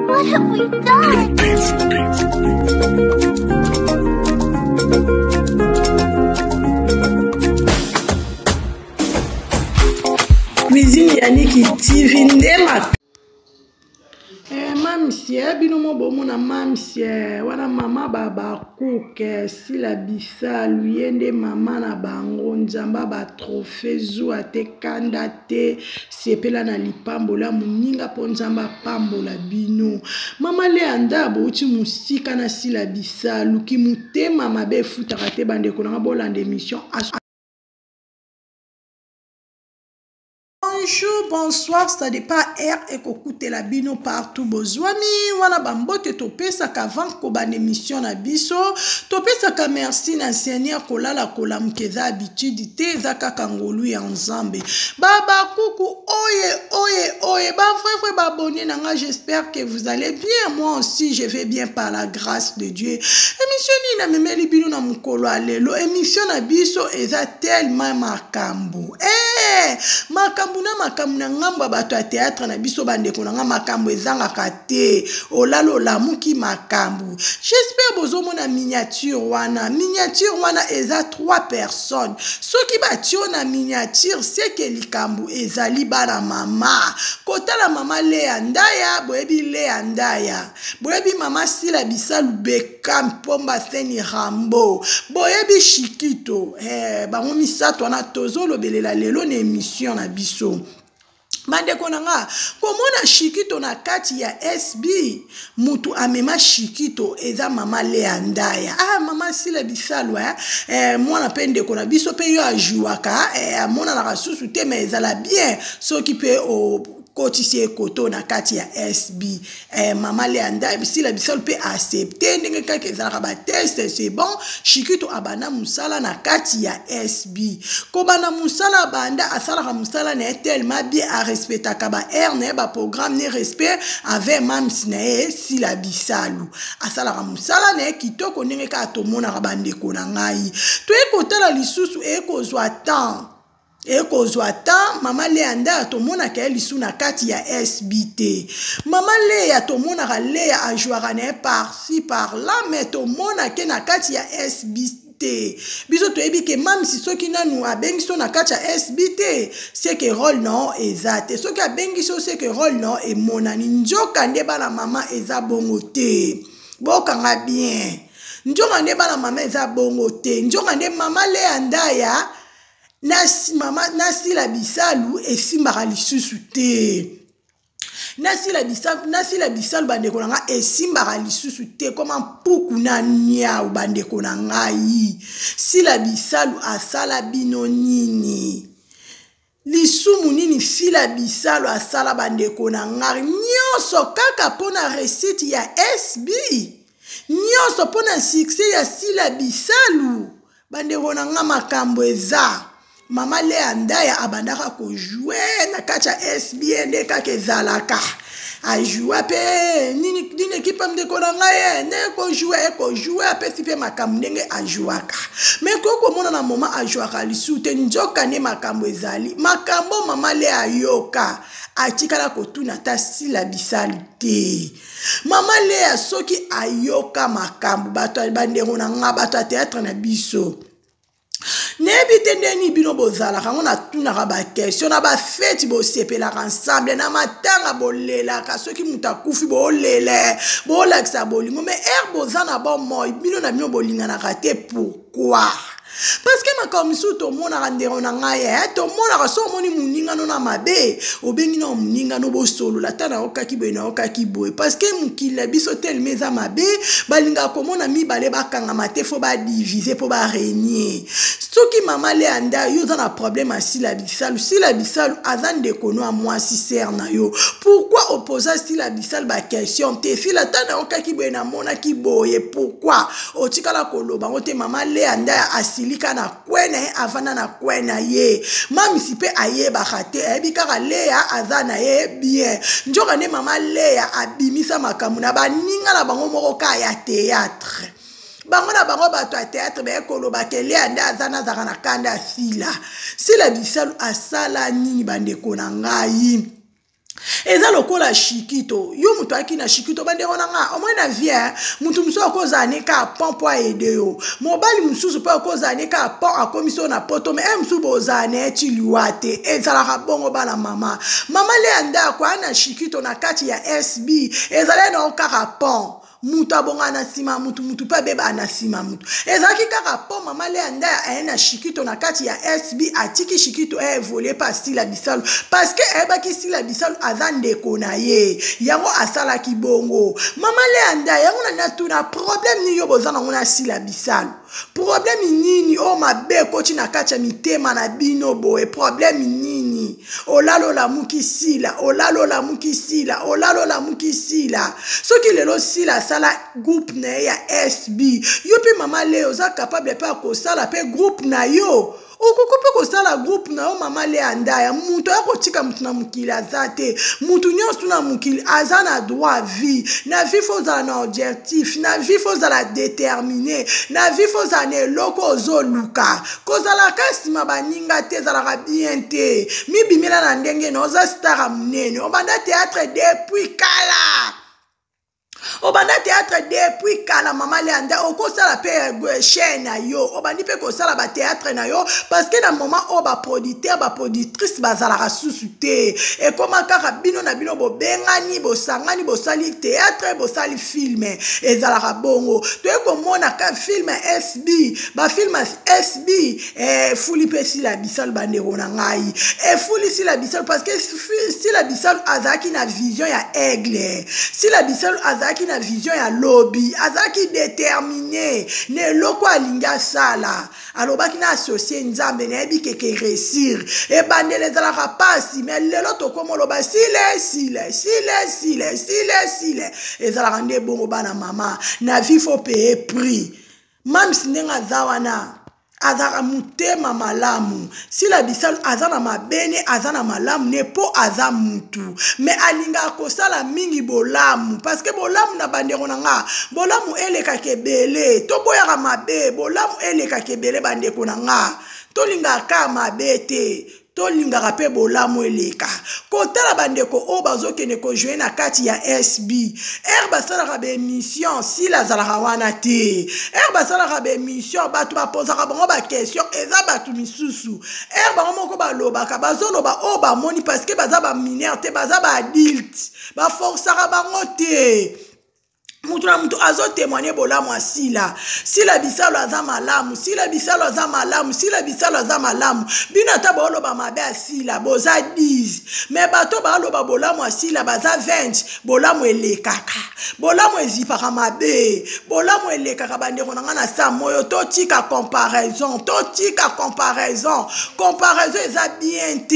What have we done? Cuisine Yannick TV ndema. Mamsie bino mo bomo na mamsie wana mama baba kuke sila bisalu yende mama na bango nzamba ba trophée zwa te kanda te sepela na lipambola muninga po nzamba pambola bino mama le andabo uti musika na sila bisalu ki mutema mabe futaka te bande ko na bolanda émission. Bonjour, bonsoir, ça dépend R et kokoute la bino partout bozwami wana bambote topesa ka van ko ban émission na biso topesa ka merci na Seigneur kolala kolamkeza habitude te zaka kangolu ya nzambe baba kuku oye ba frère ba abonné nanga j'espère que vous allez bien moi aussi je vais bien par la grâce de Dieu émission ni na memeli bino na mukolo alelo émission na biso eza tellement makambu makambu na ngambo bato ya théâtre na biso bandeko na makambu ezanga kate olalo lamuki makambu j'espère bozomona miniature wana eza 3 personnes soki batio na miniature c'est que likambu ezali bana mama kotala mama Lea Ndaya boyebi Lea Ndaya boyebi mama Sila Bisalu Bekam Pomba Seni Rambo boyebi Shikito bango misato wana tozolo belela lelo na émission na biso mandeko nanga komona Shikito na kati ya SB mutu amema Shikito eza mama Lea Ndaya mama Sila Bisalu mwana pende kona biso pe yo ajuaka mona na kasusu te mais ezala bien soki pe o kotisi ekoto na kati ya SB mama Lea Ndaya Sila Bisalu pe accepter ndenge kaka ezalaka ba test c'est bon Shikito abana musala na kati ya SB ko bana musala banda asalaka musala na tellement bien a respectaka ba air na ba programme ne respect avec mams na Sila Bisalu asalaka musala na kitoko ndenge ka tomona ka bandeko na ngai to ekotala lisusu ekozwa temps mama Lea Ndaya tomona ka lisu na kati ya SBT mama Lea tomona ka Lea ajoara na par-ci par-là mais tomona ke na kati ya SBT biso toyebi ke mam si soki nanu abengiso na kati ya SBT c'est que rôle non ezate soki abengiso c'est que rôle non emonani njoka nde bana mama eza bongo te bokanga bien njoka nde bana mama eza bongo te njoka nde mama Lea Ndaya na Sila Bisalu esimbaka lisusu te na Sila Bisalu bandeko na nga esimbaka lisusu te koma mpuku na nyau bandeko na ngai Sila Bisalu asala bino nini lisumu nini Sila Bisalu asala bandeko na ngai nyonso kaka pona recette ya SB nyonso pona succès ya Sila Bisalu bandeko na nga makambo eza mama Lea Ndaya abandaka ko jouer na kati ya SBN kaka ezalaka a jouer pe nini équipe ndeko na ngai ne ko jouer apesi pe makambo ndenge a jouaka mais ko mona na moma a jouaka lisute njoka ne makambo ezali makambo mama Lea yoka atikala kotuna ta Sila Bisalu te mama Lea soki ayoka makambo bato bandeko na nga bato ya théâtre na biso nebi tendeni bino bozala kango na tunaka ba question na ba fête bo sepela ensemble na matanga bolela ka soki mutakufi bo lele bo laksa bolingo mais bozana bon moy bino na bino bolingana ka te pourquoi parce que makambo misu tomona ndero na ngai tomona ka so moni muninga no na mabe obengi na muninga no bosolola tana okaki boye na okaki boye parce que mukila biso tel meza mabe balinga komona mibale bakanga mate fo ba diviser po ba régner soki mama Lea Ndaya yo za na problème à Sila Bisalu azande kono a moi si ser na yo pourquoi opposer Sila Bisalu ba question te Sila tana okaki boye na mona ki boye pourquoi otikala koloba ngote mama Lea Ndaya asilika na kwene avana na kwena ye mami sipe aye bakate ebika ka Lea azana ye bien njoka ne mama Lea abimisa makamuna baninga na bango moko ka ya théâtre bango na bango bato ya théâtre bayekoloba kele ande aza nazaka na kanda sila bisalu asala nini bandeko na ngai eza lokola shikito yo mutu aki na shikito bandeko na nga omwe na vie mutu musu akoza ka pon po aide yo mobali mususu po akoza ka pon akomiso na poto me musu bozane chiliwate ezala bongo bana mama le anda kwa na shikito na kati ya SB ezala na okaka pon mutu abonga na sima mutu pa beba anasima mutu ezaki kaka po mama le anda aena shikito na kati ya SB atiki shikito volé pa Sila Bisalu parce que ebaki Sila Bisalu azande kona ye yango asala ki bongo mama le anda yango na tuna problème ni yo bozana ngona Sila Bisalu problème nini o mabe koti na kati ya mitema na bino boye problème nini olalo la mukisila soki lelo Sila sala groupe na ya SB yo pe mama leo za capable pa ko sala pe groupe na yo okukupe ko sala groupe na yo mama le andaya mutu akotika mutu na mukili azate mutu nyonso na mukili azana droit vie na vie faut za na objectif na vie faut za la déterminer na vie faut za ne loko zo luka ko za la kasima baninga te za la bien te mi bimela na ndenge no za star munene obanda théâtre depuis kala obanda théâtre depuis kala mama le anda okosala pe chaîne na yo obandi pe kosala ba théâtre na yo parce que na moment o ba producteur ba productrice bazala susuté et comment kaka bino na bino bo bengani bo sangani bo sali théâtre bo sali film ezala bongo to ekomona ka film SB ba film SB fuli pe Sila Bisalu bandeko na ngai fuli Sila Bisalu parce que Sila Bisalu azaki na vision ya aigle Sila Bisalu azaki na vision ya lobby azaki déterminé ne loko alinga sala alobaki na associé nzambe na yebi keke réussir e bandele zala rapasi mais lelo to komo loba sile ezala rande bongo bana mama na vie faut payer prix mam sinenga zawana azara mutema malamu Sila Bisalu azana mabene azana malamu ne po aza mutu mais alinga kosala mingi bolamu parce que bolamu na bandeko na nga bolamu eleka kebele to boyaka mabe bolamu eleka kebele bandeko na nga to linga ka mabete to linga rape bolamu eleka kotala bandeko o bazokene ko jouer na kati ya SB basala rabe mission Sila zala wana te basala rabe mission batu ba posa ka bango ba question eza batu misusu bango moko ba loba ka bazoloba o ba moni parce que baza ba mineur te baza ba adulte ba force ka bango te mutu na mutu azo témoigner bolamu a Sila Bisalu aza malamu Sila Bisalu aza malamu bino ata baoloba mabe a Sila boza 10 mais bato baoloba bolamu a Sila baza 20 bolamu elekaka bolamu ezipaka mabe bolamu elekaka bandeko na nga na sa moyo totika comparaison eza bien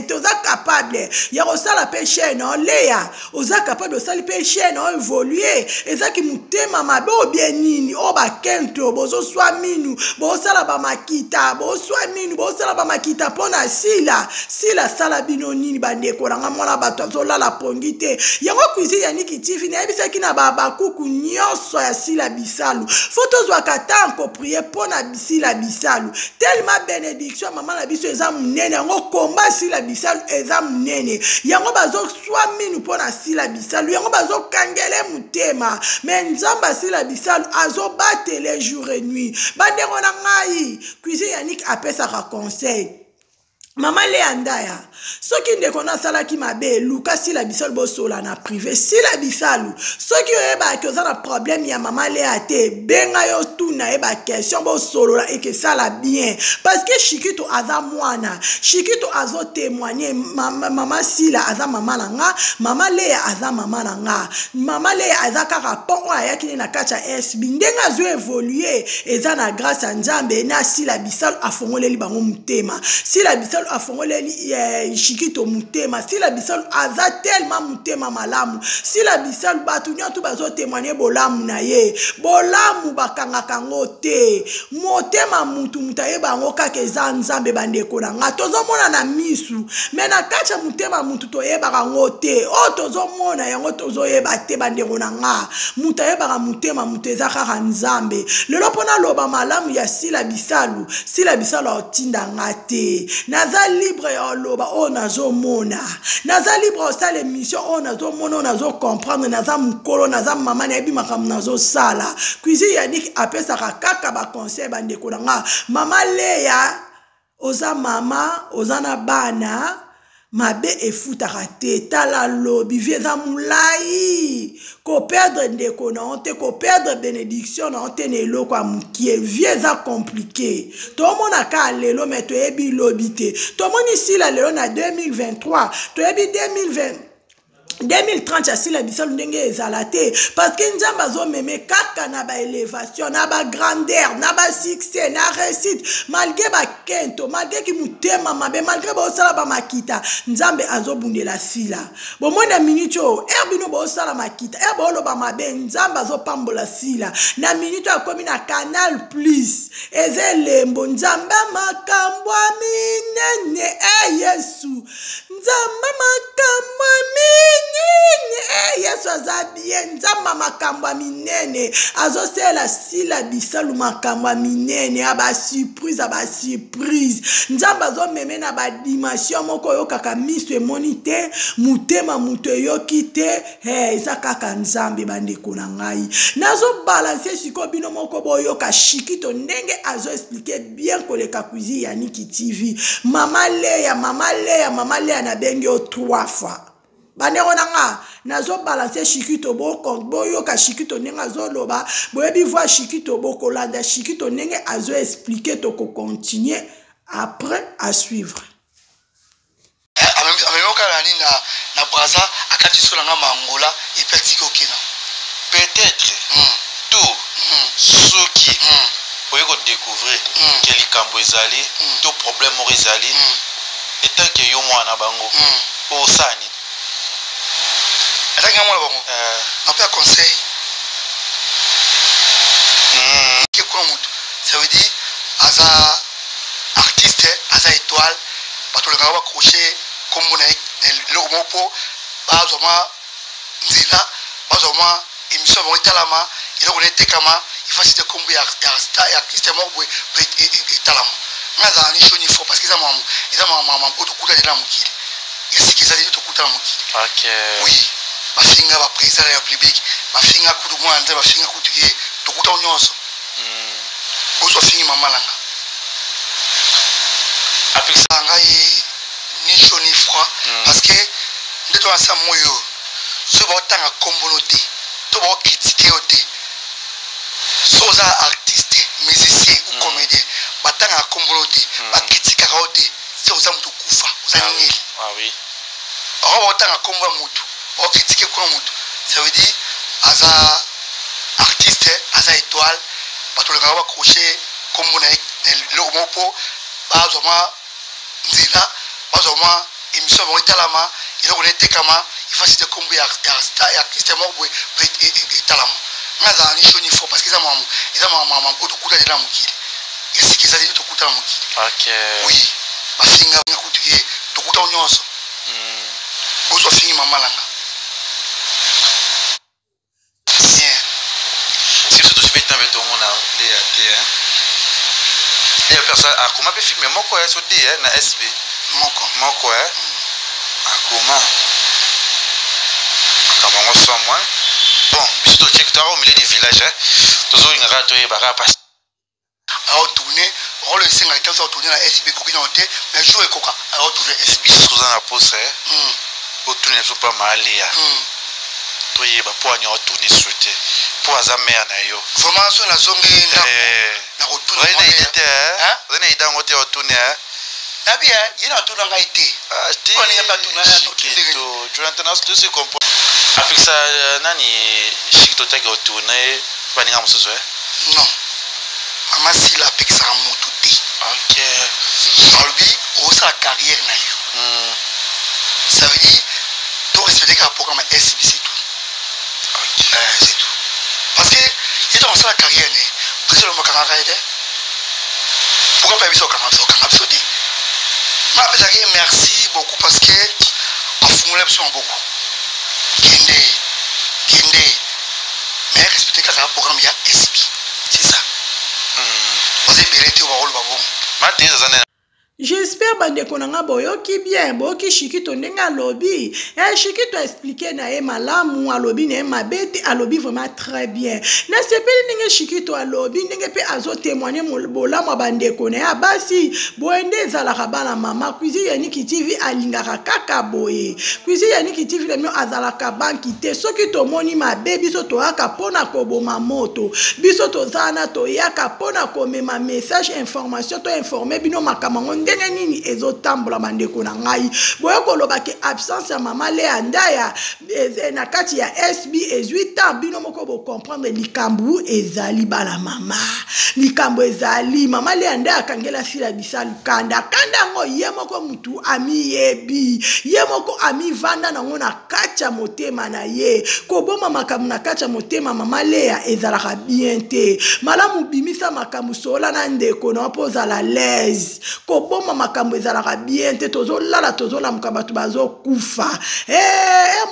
te oza capable ya kosala pe chaîne oleya oza capable osali pe chaîne évoluer ezaki mutema mabe o bien nini o bakento bozo swa minu bosala ba makita pona Sila sala bino nini bandeko na mwana bato azolala pongi te yango kuizi ya Niki TV na ebisaki na bakuku nyonso ya Sila Bisalu photo zwa katanko prier pona Sila Bisalu tellement bénédiction mama na biso eza munene yango komba Sila Bisalu eza munene yango bazo swa minu pona Sila Bisalu yango bazo ngele mutema mais nzamba Sila Bisalu azo batele jour et nuit bandeko na ngai cuisine Yannick apesa ka conseil mama le andaya soki ndeko na sala ki mabe luka Sila Bisalu bosola na privé Sila Bisalu soki oyeba ke oza na problème ya mama le ate benga yo tuna eba question bosolola et que ça la bien parce que Shikito aza mwana Shikito azo témoigner mama Sila aza mama na nga mama le aza mama na nga mama le aza kaka pon ayaki na kacha SB ndenga zo évoluer eza na grâce à Nzambe na Sila Bisalu afongoleli bango mutema Sila Bisalu Bissalo afongole Shikito mutema Sila Bissalo aza tellement mutema malamu Sila Bissalo batunya tu bazo témoigner bolamu na ye bolamu bakanga kango te motema mutu mutaye bango kake za nzambe bandeko na nga tozo mona na misu mena kacha mutema mutu toyeba kango te o tozo mona yango tozo yeba te bandeko na nga mutaye baka mutema muteza kaka nzambe lelo pona loba malamu ya Sila Bissalo otinda nga te naza libre ya loba o nazo mona naza libre osala émission o nazo mona o nazo comprendre naza mukolo naza mama na yebi makamu nazo sala kuizi Yannick apesaka kaka ba conseil bandeko na nga mama Leya oza mama oza na bana mabe efutaka te tala lobi vieza mulai ko perdre ndeko na onte ko perdre bénédiction na onte na eloko ya mukie vieza compliqué tomona ka lelo me toyebi lobi te tomoni sila lelo na 2023 toyebi 2030 ya Sila Bissalo ndenge ezala te parce que nzamba zo meme kaka na ba élévation na ba grandeur na ba succès na réussite malgré ba kento malgré ki mutema mabe malgré ba osala ba makita nzambe azobundela Sila bomona minute o erbino ba osala makita erbo loba mabe nzamba azopambola Sila na minute akomi na Canal Plus ezelembo nzamba makambo minene Yesu nzamba makambo minene Yesu azabie nzamba makambo minene azosela Sila Bissalo makambo minene aba surprise nzamba zo meme na ba dimension moko yo kaka miso emoni te mutema muto yoki te eza kaka nzambe bandeko na ngai nazo balancer siko bino moko boyo ka Shikito ndenge azo expliquer bien koleka kuizi Yannick TV mama Leya na bengi o 3 fois bandeko na nga nazo balancer Shikito boyo ka Shikito ndenge azo loba boyebi voir Shikito bokolanda Shikito ndenge azo expliquer to ko continuer après à suivre na Braza akati solanga mangola epetiko kina peut-être tout ceux qui pouvez découvrir que les cambo ezali tout problème ezali et tant que yo mwana bango o sani atanga mwana bango na pas conseil que quoi mutu ça veut dire aza artiste aza étoile batoleka ba crochet kombo na le mopo bazoma nzela bazoma émission bon talama il on était kama il faut citer kombo ya artiste moko talama ngaza ni shoni fo parce que ça maman otokuta de la mukili et si qu'ils allaient otokuta la mukili OK oui bafinga ba président ya public bafinga kutu mwanza bafinga kutu ye tokuta nyonso ozo fingi mama langa après ça ngai ni chaud ni froid parce que ndeto asa moyo so ba tanga komboloté to ba critiquer oté soza artiste musicien ou comédien ba tanga komboloté ba critiquer oté soza mutu kufa ozanini ah oui ba tanga komba mutu ba critiquer kwa mutu ça veut dire aza artiste aza étoile ba to le ba crochet kombo na le mopo bazoma nzela bazoma émission bon talama il on était kama il faut citer kombo ya artiste moko talama ngaza ni shoni fo parce que ça maman otokuta de la mukili et si qu'ils allaient otokuta la mukili OK oui bafinga kutu ye tokuta nyonso ozo fingi mama langa bien si surtout je vais tomber tout monde les hein et personne a comment peut filmer moko ya so dire na SB moko hein akoma kama ngoso moi bon biso check toi au milieu du village hein toujours une rato et bara passe a retourner on le singa quand ça retourner la SB kokina hotel mais jour ekoka a retourner SB sous na pose hein retourner so pas mal ya to yeba po anya retourner souhaité po azamea na yo vraiment so na zongi na retourner na idée hein na idée ngote retourner hein na bien yena retourner ngai te on n'y a pas tout Jonathan as tout se comprend après ça nani Shikito tagi retourner baninga mususu hein non mama Sila pekisa mutu te OK albi o la carrière na yo. Ça veut dire tu respecter le programme SB, c'est tout. C'est tout. Parce que il est dans la carrière né. Président le Makanga aide. Pourquoi pas biso Kanga biso dit. Ma peut-être merci beaucoup parce que a formulé beaucoup. Kende. Mais respecter le programme il y a SB. C'est ça. Vous avez bien été au rôle babou. Matin ça. J'espère bandeko nanga boyoki bien boyoki Shikito ndenga lobby Shikito expliquer na ye malamu alobi na ye mabete alobi vraiment très bien na sepeli ndenge Shikito alobi ndenge pe azo témoigner bolamu bandeko na ya basi boende ezalaka bana mama Kuizi Yannick TV alingaka kaka boye Kuizi Yannick TV le mio azalaka banki te soki tomoni mabe biso toyaka pona koboma moto biso tozana toyaka pona komema message information to informer bino makamango ndenge nini ezotambola bandeko na ngai boye koloba ke absence ya mama Lea Ndaya na kati ya SB 18 ans bino moko bo comprendre likambu ezali bala mama likambu ezali mama Lea Ndaya kangela sila bisalu kanda ngo ye moko mutu ami yebi ye moko ami vanda nango na kati ya motema na ye koboma makamu na kati ya motema mama Lea ezalaka bien te malamu bimisa makamu sola na ndeko na poza la l'aise boma makambo ezalaka bien te tozolala tozolamuka bato bazokufa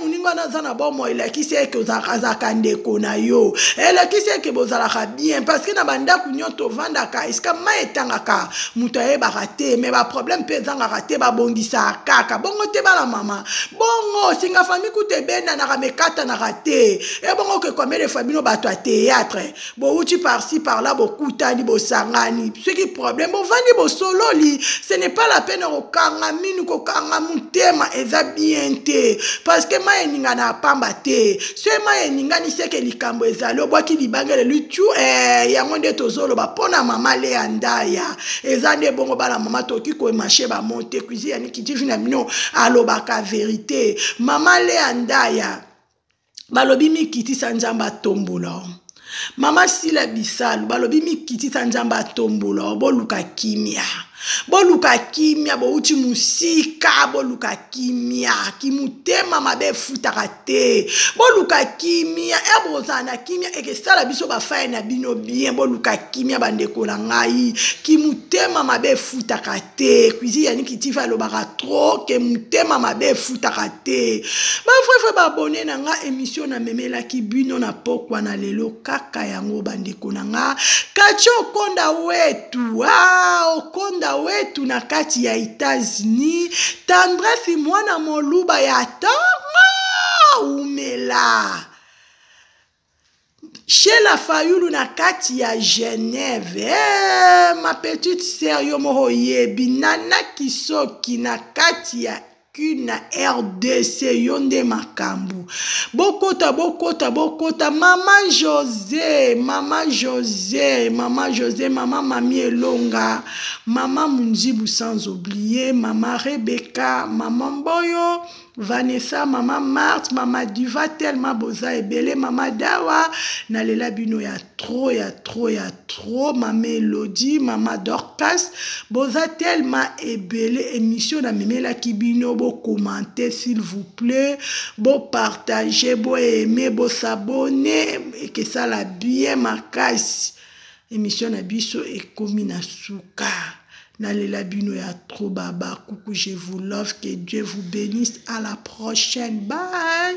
moninga naza na bomo elakisi eke ozalaka ndeko na yo elakisi eke bozalaka bien parce que na bandako nyo tovandaka esika mai etangaka moto ayebaka te me baproblème mpe ezangaka te babongisaka kaka bongo te bala mama bongo singa fami kuta ebendanaka mekatanaka te bongo kekomele fa bino bato ya théâtre bouti par-ci par-là bokutani bosangani soki problème bovandi bosololi. Ce n'est pas la peine au kangaminu ko kangamutema eza bien te parce que ma eninga na pamba te ce ma eninga ni seke likambo ezalo bwaki libangele lutu yango nde tozolo ba pona mama Lea Ndaya eza nde bongo bala mama toki ko marché ba monter Kuizi Yannick TV na mino alobaka vérité mama Lea Ndaya balobi mikiti sanjamba tombolo mama Sila Bisalu balobi mikiti sanjamba tombolo boluka kimia bouti musika boluka kimia kimutema mabe futaka te boluka kimia bozana kimia ekesala biso bafaye na bino bien boluka kimia bandeko na ngai kimutema mabe futaka te Kuizi Yannick TV alobaka trop ke mutema mabe futaka te bafrefe babone na nga émission na memela ki bino na pokwa na lelo kaka yango bandeko na nga kacho okonda wetu okonda wetu na kati ya États-Unis Tendresse mwana moluba ya tanga umela chez la Fayulu na kati ya Genève ma petite sœur yo moko yebi nana kisoki na kati ya na RDC yonde makambu bokota mama José mama Mami Elonga mama Munzibu sans oublier mama Rebecca mama Mboyo Vanessa mama Marthe mama Diva tellement boza ebele mama Dawa na lela bino ya trop mama Elodie mama Dorcas boza tellement ebele émission na memela kibino bo commenter s'il vous plaît bo partager bo aimer bo s'abonner et que ça la bien makasi émission na biso ekomi na suka Nalela bino ya trop baba coucou je vous love que Dieu vous bénisse à la prochaine bye.